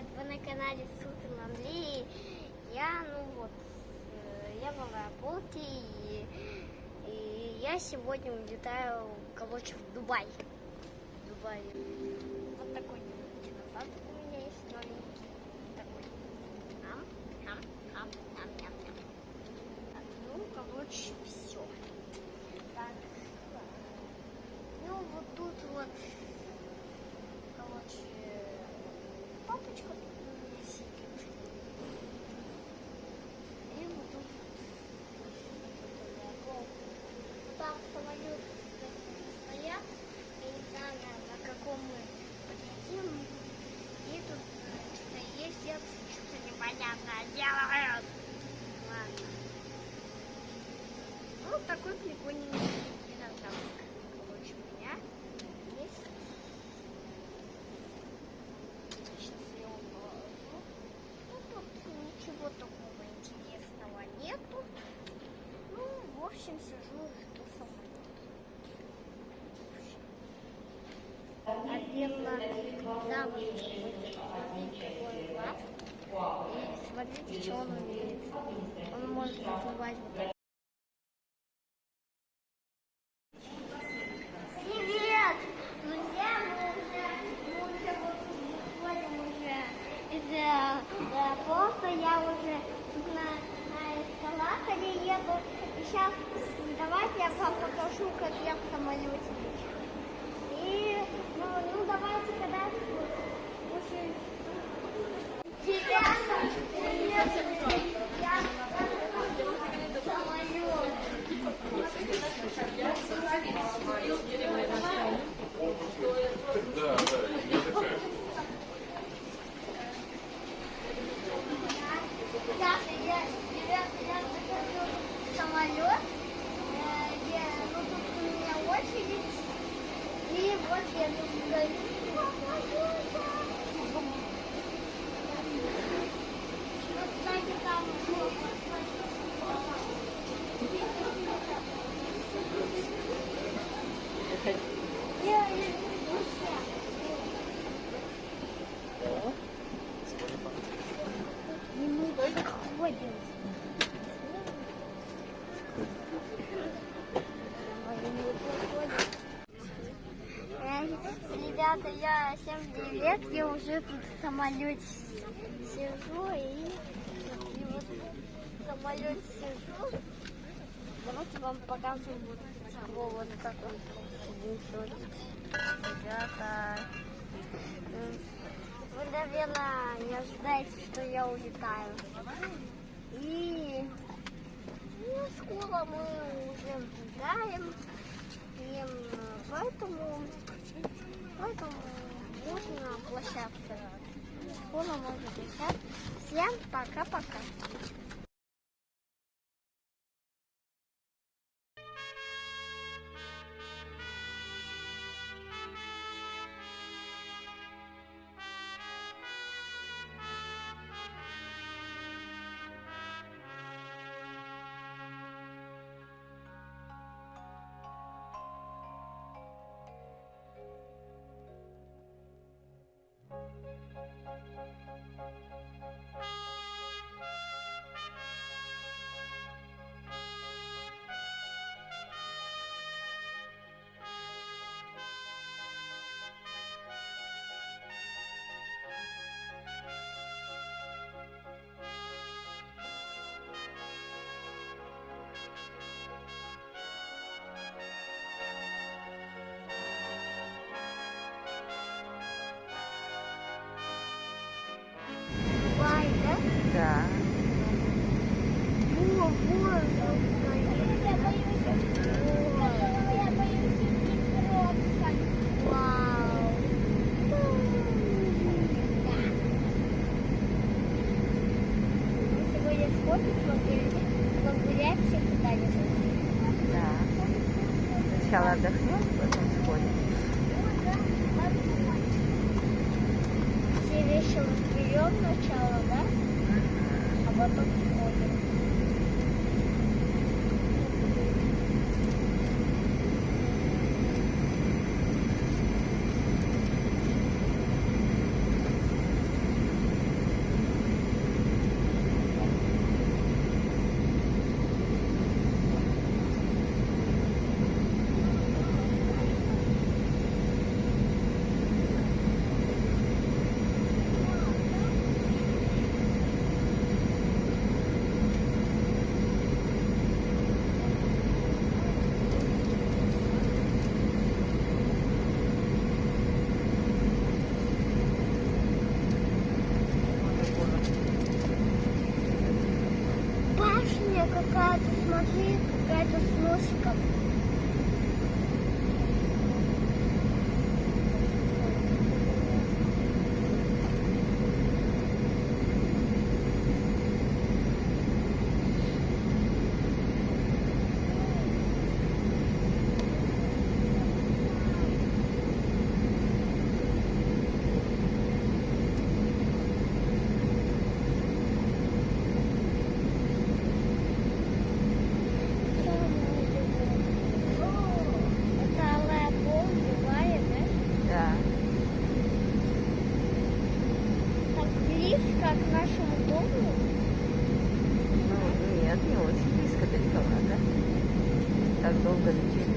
привет! Вы на канале Супер Андрей. Я на работе и я сегодня улетаю, короче, в Дубай. Вот такой динозавр у меня есть новенький. Такой. Короче, все. Так. Ну, вот тут вот, короче, папочка тут у меня сидит. И вот тут там самолет стоят. Я не знаю, на каком мы полетим. И тут что-то ездят, что-то непонятное делают. Ладно. Ну, такой прикольненький динозавр. Короче, у меня есть. Сейчас я вам положу. Ну, тут ничего такого интересного нету. Ну, в общем, сижу, жду самолет. Завод. Смотрите, какой глаз. И смотрите, что он умеет. Он может называть вот так. Привет! Друзья, мы уже выходим из аэропорта. Я уже на эскалаторе еду. И сейчас давайте я вам покажу, как я в самолете лечу. И ну давайте когда уже самолет, ну тут у меня очередь, и вот я тут стою. Вот, кстати, там и мы подходим. Ребята, я 7 лет, я уже тут в самолете сижу и вот в самолете сижу. Давайте вам покажу вот как он несет. Ребята, вы, наверное, не ожидаете, что я улетаю. И скоро мы уже взлетаем. И поэтому можно площадка. Скоро можно летать. Всем пока-пока. Да. Да. Сначала отдохнем, потом сходим. Все вещи разберем сначала, да? А потом сходим. какая-то, смотри, какая-то с носиком. Это алая пол, бывает, да? Да. Так близко к нашему дому. Ну, нет, не очень близко далеко, да? Так долго летели.